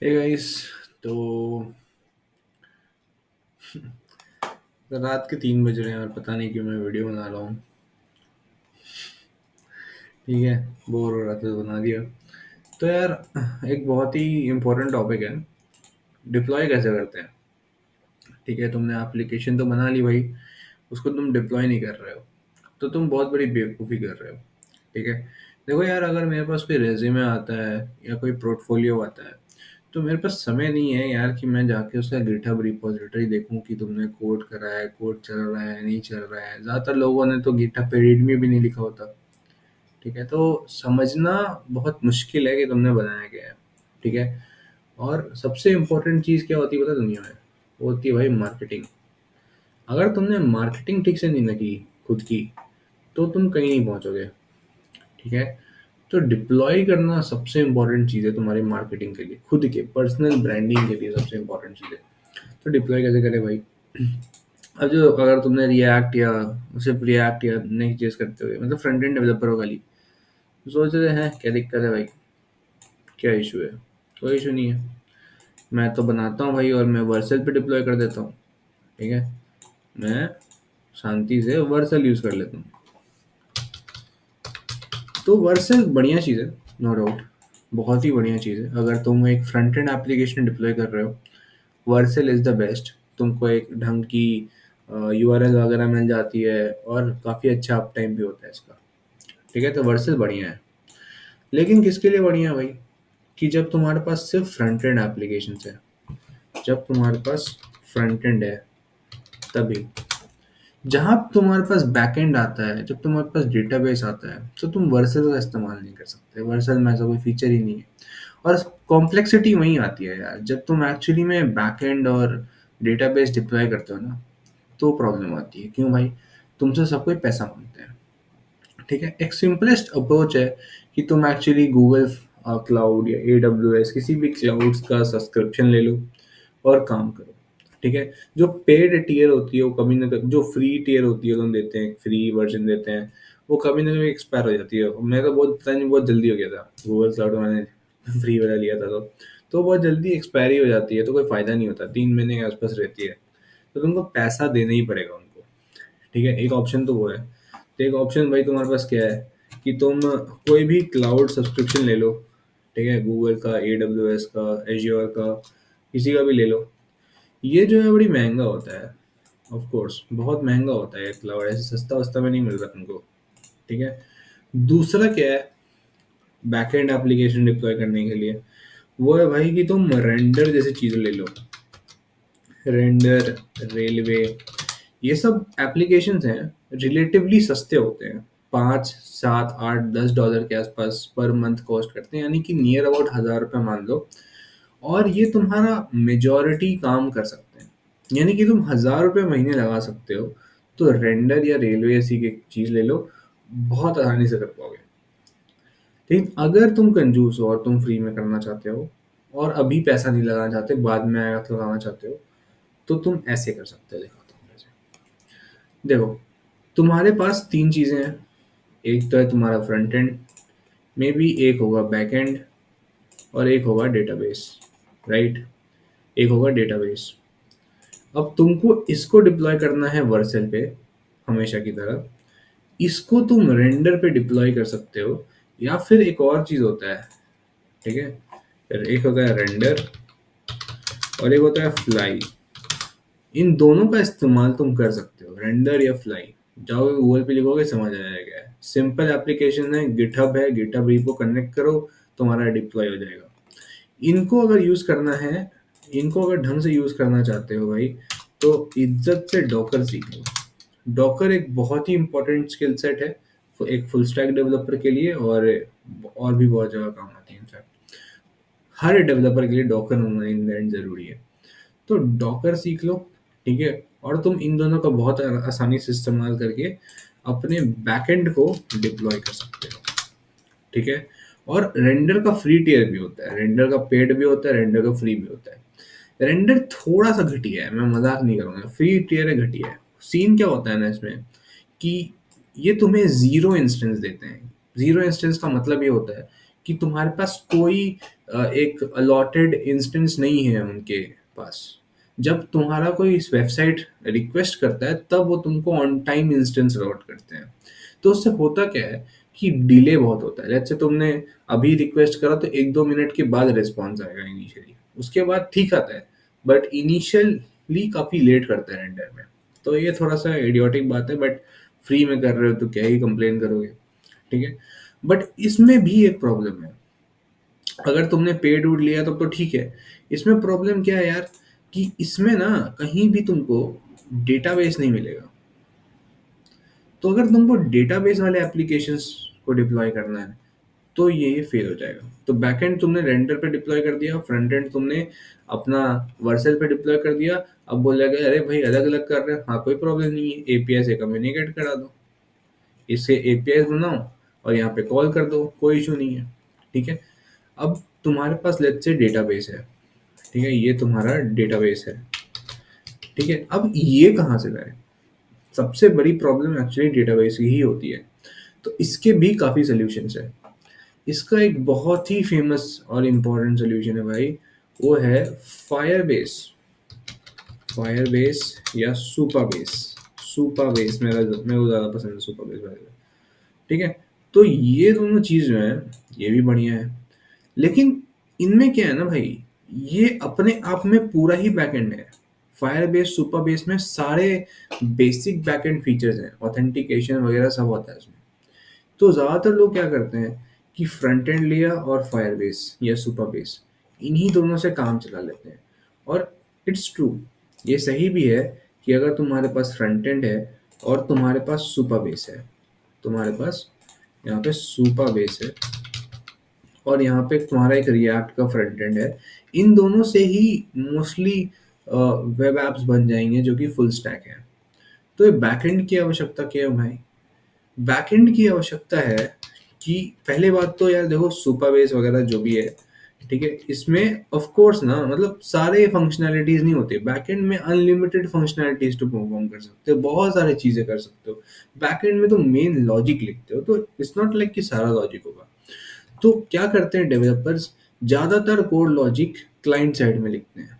Hey guys. तो रात के 3 बज रहे हैं और पता नहीं क्यों मैं वीडियो बना रहा हूँ। ठीक है, बोर हो रहा था तो बना दिया। तो यार, एक बहुत ही इम्पोर्टेंट टॉपिक है, डिप्लॉय कैसे करते हैं। ठीक है, तुमने एप्लीकेशन तो बना ली भाई, उसको तुम डिप्लॉय नहीं कर रहे हो, तो तुम बहुत बड़ी बेवकूफ़ी कर रहे हो। ठीक है, देखो यार, अगर मेरे पास कोई रेज्यूमे आता है या कोई पोर्टफोलियो आता है, तो मेरे पास समय नहीं है यार कि मैं जाके उसका गिटहब रिपोजिटरी देखूं कि तुमने कोड करा है, कोड चल रहा है नहीं चल रहा है। ज़्यादातर लोगों ने तो गिटहब पे रीडमी भी नहीं लिखा होता। ठीक है, तो समझना बहुत मुश्किल है कि तुमने बनाया क्या है। ठीक है, और सबसे इम्पोर्टेंट चीज़ क्या होती है पता है दुनिया में? वो होती है भाई मार्केटिंग। अगर तुमने मार्केटिंग ठीक से नहीं ना की खुद की, तो तुम कहीं नहीं पहुंचोगे। ठीक है, तो डिप्लॉय करना सबसे इम्पोर्टेंट चीज़ है तुम्हारी मार्केटिंग के लिए, खुद के पर्सनल ब्रांडिंग के लिए सबसे इम्पोर्टेंट चीज़ है। तो डिप्लॉय कैसे करें भाई? अब जो अगर तुमने रिएक्ट या सिर्फ रिएक्ट या नेक्स्ट जेस करते हुए, मतलब फ्रंट एंड डेवलपर हो खाली, तो सोच रहे हैं क्या दिक्कत है भाई, क्या इशू है? कोई इशू नहीं है। मैं तो बनाता हूँ भाई और मैं वर्सल पे डिप्लॉय कर देता हूँ। ठीक है, मैं शांति से वर्सल यूज़ कर लेता हूँ। तो वर्सल बढ़िया चीज़ है, नो डाउट, बहुत ही बढ़िया चीज़ है। अगर तुम एक फ्रंट एंड एप्लीकेशन डिप्लॉय कर रहे हो, वर्सल इज़ द बेस्ट। तुमको एक ढंग की यूआरएल वगैरह मिल जाती है और काफ़ी अच्छा अप टाइम भी होता है इसका। ठीक है, तो वर्सल बढ़िया है। लेकिन किसके लिए बढ़िया है भाई? कि जब तुम्हारे पास सिर्फ फ्रंट एंड एप्लीकेशन है, जब तुम्हारे पास फ्रंट एंड है तभी। जहाँ तुम्हारे पास बैकएंड आता है, जब तुम्हारे पास डेटाबेस आता है, तो तुम वर्सल का इस्तेमाल नहीं कर सकते। वर्सल में ऐसा कोई फीचर ही नहीं है। और कॉम्प्लेक्सिटी वहीं आती है यार, जब तुम एक्चुअली में बैकएंड और डेटाबेस डिप्लॉय करते हो ना, तो प्रॉब्लम आती है। क्यों भाई? तुमसे सब कोई पैसा मांगते हैं। ठीक है, एक सिंपलेस्ट अप्रोच है कि तुम एक्चुअली गूगल क्लाउड या AWS किसी भी क्लाउड्स का सब्सक्रिप्शन ले लो और काम करो। ठीक है, जो पेड टियर होती है वो कभी ना कभी, जो फ्री टियर होती है तुम देते हैं, फ्री वर्जन देते हैं, वो कभी ना कभी एक्सपायर हो जाती है। मैं तो बहुत पता नहीं, बहुत जल्दी हो गया था गूगल क्लाउड मैंने फ्री वाला लिया था, तो बहुत जल्दी एक्सपायरी हो जाती है, तो कोई फ़ायदा नहीं होता, 3 महीने के आसपास रहती है। तो तुमको पैसा देना ही पड़ेगा उनको। ठीक है, एक ऑप्शन तो वो है। तो एक ऑप्शन भाई तुम्हारे पास क्या है कि तुम कोई भी क्लाउड सब्सक्रिप्शन ले लो। ठीक है, गूगल का, AWS का, एज्योर का, किसी का भी ले लो। ये जो है बड़ी महंगा होता है, ऑफ कोर्स बहुत महंगा होता है क्लाउड, ऐसे सस्ता वस्ता में नहीं मिलता तुमको। ठीक है, दूसरा क्या है बैकएंड एप्लीकेशन डिप्लॉय करने के लिए? वो है भाई कि तुम रेंडर जैसी चीज़ें ले लो। रेंडर, रेलवे, ये सब एप्लीकेशंस हैं, रिलेटिवली सस्ते होते हैं। 5, 7, 8, $10 के आसपास पर मंथ कॉस्ट करते हैं, यानी कि नियर अबाउट ₹1000 मान लो। और ये तुम्हारा मेजॉरिटी काम कर सकते हैं, यानी कि तुम ₹1000 महीने लगा सकते हो। तो रेंडर या रेलवे ऐसी की चीज़ ले लो, बहुत आसानी से कर पाओगे। लेकिन अगर तुम कंजूस हो और तुम फ्री में करना चाहते हो और अभी पैसा नहीं लगाना चाहते, बाद में आएगा तो लगाना चाहते हो, तो तुम ऐसे कर सकते हो। देखो तुम ऐसे, देखो, तुम्हारे पास 3 चीज़ें हैं। एक तो है तुम्हारा फ्रंट एंड, मे बी एक होगा बैक एंड, और एक होगा डेटाबेस। राइट, एक होगा डेटाबेस। अब तुमको इसको डिप्लॉय करना है वर्सेल पे, हमेशा की तरह। इसको तुम रेंडर पे डिप्लॉय कर सकते हो, या फिर एक और चीज़ होता है। ठीक है, फिर एक होता है रेंडर और एक होता है फ्लाई। इन दोनों का इस्तेमाल तुम कर सकते हो, रेंडर या फ्लाई। जाओगे गूगल पे लिखोगे समझ आ जाएगा। सिंपल एप्लीकेशन है, गिटहब है, गिटहब रीपो कनेक्ट करो, तुम्हारा डिप्लॉय हो जाएगा। इनको अगर यूज़ करना है, इनको अगर ढंग से यूज़ करना चाहते हो भाई, तो इज्जत से डॉकर सीख लो। डॉकर एक बहुत ही इंपॉर्टेंट स्किल सेट है, एक फुल स्टैक डेवलपर के लिए, और भी बहुत जगह काम आती है। इनफैक्ट हर डेवलपर के लिए डॉकर होना इनहेरेंट ज़रूरी है। तो डॉकर सीख लो। ठीक है, और तुम इन दोनों का बहुत आसानी से इस्तेमाल करके अपने बैकएंड को डिप्लॉय कर सकते हो। ठीक है, और रेंडर का फ्री टियर भी होता है, रेंडर का पेड भी होता है, रेंडर का फ्री भी होता है। रेंडर थोड़ा सा घटिया है, मैं मजाक नहीं करूंगा, फ्री टियर है, घटिया है। सीन क्या होता है ना इसमें कि ये तुम्हें जीरो इंस्टेंस देते हैं। जीरो इंस्टेंस का मतलब ये होता है कि तुम्हारे पास कोई एक अलॉटेड इंस्टेंस नहीं है उनके पास। जब तुम्हारा कोई इस वेबसाइट रिक्वेस्ट करता है तब वो तुमको ऑन टाइम इंस्टेंस अलॉट करते हैं। तो उससे होता क्या है कि डिले बहुत होता है। जैसे तुमने अभी रिक्वेस्ट करा तो 1-2 मिनट के बाद रिस्पॉन्स आएगा इनिशियली, उसके बाद ठीक आता है, बट इनिशियली काफ़ी लेट करता है रेंडर में। तो ये थोड़ा सा इडियोटिक बात है, बट फ्री में कर रहे हो तो क्या ही कंप्लेन करोगे, ठीक है। बट इसमें भी एक प्रॉब्लम है। अगर तुमने पेड वूड लिया तो ठीक है। इसमें प्रॉब्लम क्या है यार, कि इसमें ना कहीं भी तुमको डेटाबेस नहीं मिलेगा। तो अगर तुमको डेटाबेस वाले एप्लीकेशंस को डिप्लॉय करना है तो ये फेल हो जाएगा। तो बैकएंड तुमने रेंडर पे डिप्लॉय कर दिया, फ्रंट एंड तुमने अपना वर्सल पे डिप्लॉय कर दिया। अब बोलेगा अरे भाई अलग अलग कर रहे हैं, हाँ कोई प्रॉब्लम नहीं है, एपीआई से कम्युनिकेट करा दो, इससे एपीआई बनाओ और यहाँ पे कॉल कर दो, कोई इशू नहीं है, ठीक है। अब तुम्हारे पास लेट्स से डेटाबेस है, ठीक है, ये तुम्हारा डेटाबेस है, ठीक है। अब ये कहाँ से लाए? सबसे बड़ी प्रॉब्लम एक्चुअली डेटाबेस की ही होती है। तो इसके भी काफ़ी सॉल्यूशंस है। इसका एक बहुत ही फेमस और इम्पोर्टेंट सॉल्यूशन है भाई, वो है फायरबेस। फायरबेस या सुपाबेस। सुपाबेस मेरे को ज़्यादा पसंद है, सुपाबेस भाई, ठीक है। तो ये दोनों चीज़ जो है ये भी बढ़िया है, लेकिन इनमें क्या है ना भाई, ये अपने आप में पूरा ही बैकएंड है। फायरबेस सुपाबेस में सारे बेसिक बैकएंड फीचर्स हैं, ऑथेंटिकेशन वगैरह सब होता है इसमें। तो ज़्यादातर लोग क्या करते हैं कि फ्रंट एंड लिया और फायरबेस या सुपरबेस, इन्हीं दोनों से काम चला लेते हैं। और इट्स ट्रू, ये सही भी है कि अगर तुम्हारे पास फ्रंट एंड है और तुम्हारे पास सुपरबेस है, तुम्हारे पास यहाँ पे सुपरबेस है और यहाँ पे तुम्हारा एक रिएक्ट का फ्रंट एंड है, इन दोनों से ही मोस्टली वेब एप्स बन जाएंगे जो कि फुल स्टैक है। तो ये बैकएंड की आवश्यकता क्या है भाई? बैकएंड की आवश्यकता है कि पहले बात तो यार देखो, सुपरबेस वगैरह जो भी है, ठीक है, इसमें ऑफ कोर्स ना मतलब सारे फंक्शनैलिटीज नहीं होते। बैकएंड में अनलिमिटेड फंक्शनैलिटीज तो परफॉर्म कर सकते हो, बहुत सारी चीजें कर सकते हो। बैकएंड में तो मेन लॉजिक लिखते हो, तो इट्स नॉट लाइक कि सारा लॉजिक होगा। तो क्या करते हैं डेवलपर्स, ज्यादातर कोड लॉजिक क्लाइंट साइड में लिखते हैं,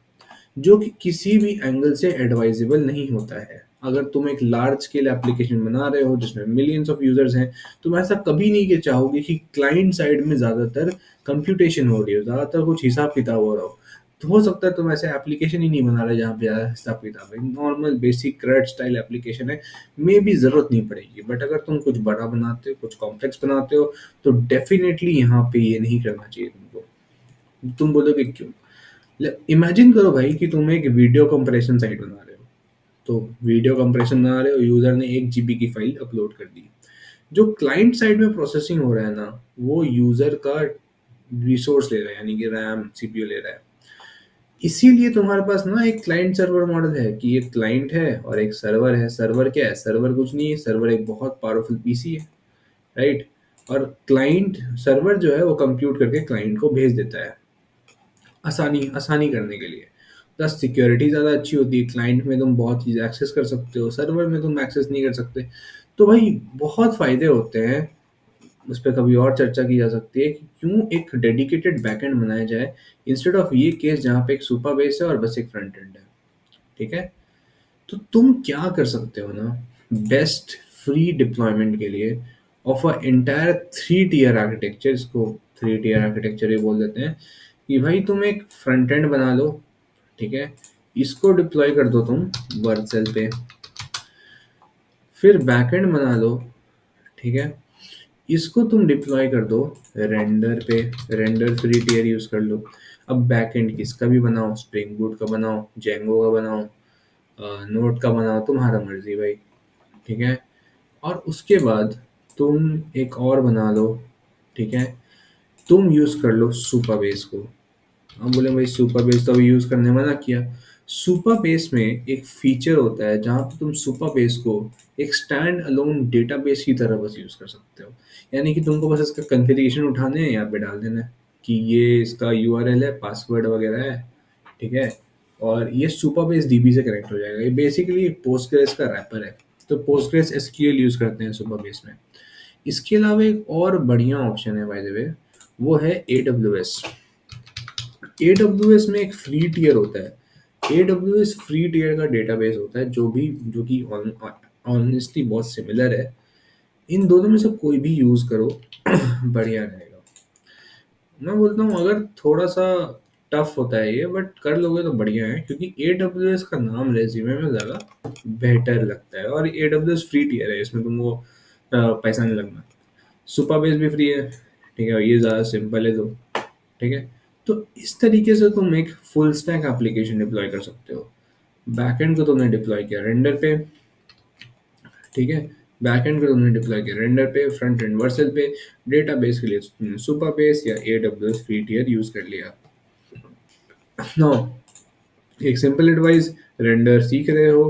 जो कि किसी भी एंगल से एडवाइजेबल नहीं होता है। अगर तुम एक लार्ज स्केल एप्लीकेशन बना रहे हो जिसमें मिलियंस ऑफ यूजर्स हैं, तुम ऐसा कभी नहीं के चाहोगे कि क्लाइंट साइड में ज़्यादातर कंप्यूटेशन हो रही हो, ज़्यादातर कुछ हिसाब किताब हो रहा हो। तो हो सकता है तुम ऐसे एप्लीकेशन ही नहीं बना रहे जहाँ पे ज़्यादा हिसाब किताब है, normal basic CRED style application है, मे भी ज़रूरत नहीं पड़ेगी। बट अगर तुम कुछ बड़ा बनाते हो, कुछ कॉम्प्लेक्स बनाते हो, तो डेफिनेटली यहाँ पे ये नहीं करना चाहिए तुमको। तुम बोलोगे क्यों? इमेजिन करो भाई कि तुम एक वीडियो कंप्रेशन साइट बना रहे हो। तो वीडियो कंप्रेशन बना रहे हो, यूजर ने 1 GB की फाइल अपलोड कर दी। जो क्लाइंट साइड में प्रोसेसिंग हो रहा है ना, वो यूजर का रिसोर्स ले रहा है, यानी कि रैम सीपीयू ले रहा है। इसीलिए तुम्हारे पास ना एक क्लाइंट सर्वर मॉडल है कि एक क्लाइंट है और एक सर्वर है। सर्वर क्या है? सर्वर कुछ नहीं है, सर्वर एक बहुत पावरफुल पीसी है, राइट। और क्लाइंट सर्वर जो है वो कंप्यूट करके क्लाइंट को भेज देता है, आसानी आसानी करने के लिए। प्लस सिक्योरिटी ज़्यादा अच्छी होती है, क्लाइंट में तुम बहुत चीज़ें एक्सेस कर सकते हो, सर्वर में तुम एक्सेस नहीं कर सकते। तो भाई बहुत फ़ायदे होते हैं। उस पर कभी और चर्चा की जा सकती है कि क्यों एक डेडिकेटेड बैकएंड बनाया जाए, इंस्टेड ऑफ ये केस जहाँ पे एक सुपर बेस है और बस एक फ्रंट एंड है, ठीक है। तो तुम क्या कर सकते हो ना, बेस्ट फ्री डिप्लॉयमेंट के लिए of a entire 3 tier architecture, इसको 3 tier आर्किटेक्चर ही बोल देते हैं, कि भाई तुम एक फ्रंट एंड बना लो, ठीक है, इसको डिप्लॉय कर दो तुम वर्सेल पे, फिर बैकएंड बना लो, ठीक है, इसको तुम डिप्लॉय कर दो रेंडर पे, रेंडर फ्री टियर यूज कर लो। अब बैकएंड किसका भी बनाओ, स्प्रिंग बूट का बनाओ, जेंगो का बनाओ, नोट का बनाओ, तुम्हारा मर्जी भाई, ठीक है। और उसके बाद तुम एक और बना लो, ठीक है, तुम यूज कर लो सुपर बेस को। हम बोले भाई सुपर बेस तो अभी यूज करने मना किया। सुपर बेस में एक फीचर होता है जहाँ पे तुम सुपर बेस को एक स्टैंड अलोन डेटाबेस की तरह बस यूज कर सकते हो। यानी कि तुमको बस इसका कॉन्फ़िगरेशन उठाने हैं, यहाँ पे डाल देना है कि ये इसका यूआरएल है, पासवर्ड वगैरह है, ठीक है, और ये सुपर बेस डीबी से कनेक्ट हो जाएगा। ये बेसिकली पोस्टग्रेस का रैपर है। तो पोस्टग्रेस एसक्यूएल यूज करते हैं सुपर बेस में। इसके अलावा एक और बढ़िया ऑप्शन है बाय द वे, वो है AWS। AWS में एक फ्री टियर होता है। AWS फ्री टियर का डेटाबेस होता है जो कि ऑनेस्टली बहुत सिमिलर है। इन दोनों में से कोई भी यूज करो बढ़िया रहेगा। मैं बोलता हूँ अगर थोड़ा सा टफ होता है ये, बट कर लोगे तो बढ़िया है, क्योंकि AWS का नाम रेज्यूमे में ज़्यादा बेहतर लगता है, और AWS फ्री टियर है, इसमें तुमको पैसा नहीं लगना। सुपरबेस भी फ्री है, ठीक है, ये ज़्यादा सिंपल है तो, ठीक है। तो इस तरीके से तुम एक फुल स्टैक एप्लीकेशन डिप्लॉय कर सकते हो। बैकएंड को तुमने डिप्लॉय किया रेंडर पे, ठीक है, बैकएंड को तुमने डिप्लॉय किया रेंडर पे, फ्रंट एंड वर्सल पे, डेटाबेस के लिए तुमने सुपरबेस या AWS फ्री टियर यूज कर लिया। नो, एक सिंपल एडवाइस, रेंडर सीख रहे हो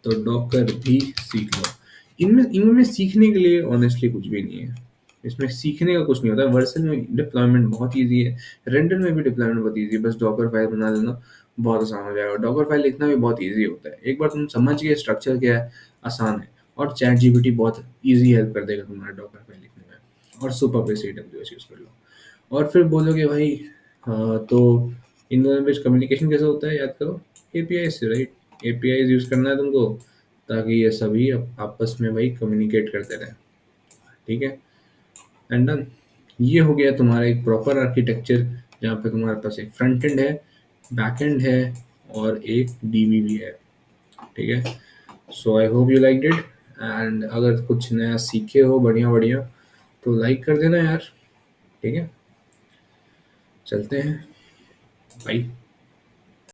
तो डॉकर भी सीख लो। इनमें इनमें सीखने के लिए ऑनेस्टली कुछ भी नहीं है। इसमें सीखने का कुछ नहीं होता है। वर्सन में डिप्लॉयमेंट बहुत इजी है, रेंडर में भी डिप्लॉयमेंट बहुत इजी है, बस डॉकर फाइल बना लेना, बहुत आसान हो जाएगा। डॉकर फाइल लिखना भी बहुत इजी होता है, एक बार तुम समझ गए स्ट्रक्चर क्या है, आसान है। और चैट जीपीटी बहुत इजी हेल्प कर देगा तुम्हारा डॉकर फाइल लिखने में। और सुपर बेस AWS यूज कर लो। और फिर बोलोगे भाई, तो इन दोनों के बीच कम्युनिकेशन कैसे होता है, याद करो, एपीआई से, राइट। एपीआई यूज करना है तुमको, ताकि ये सभी आपस में भाई कम्युनिकेट करते रहे, ठीक है। And done. ये हो गया तुम्हारा एक प्रॉपर आर्किटेक्चर, जहाँ पे तुम्हारे पास एक फ्रंट एंड है, बैक एंड है, और एक डीबी भी है, ठीक है। So I hope you like it. And अगर कुछ नया सीखे हो बढ़िया बढ़िया, तो लाइक कर देना यार, ठीक है। चलते हैं, बाय।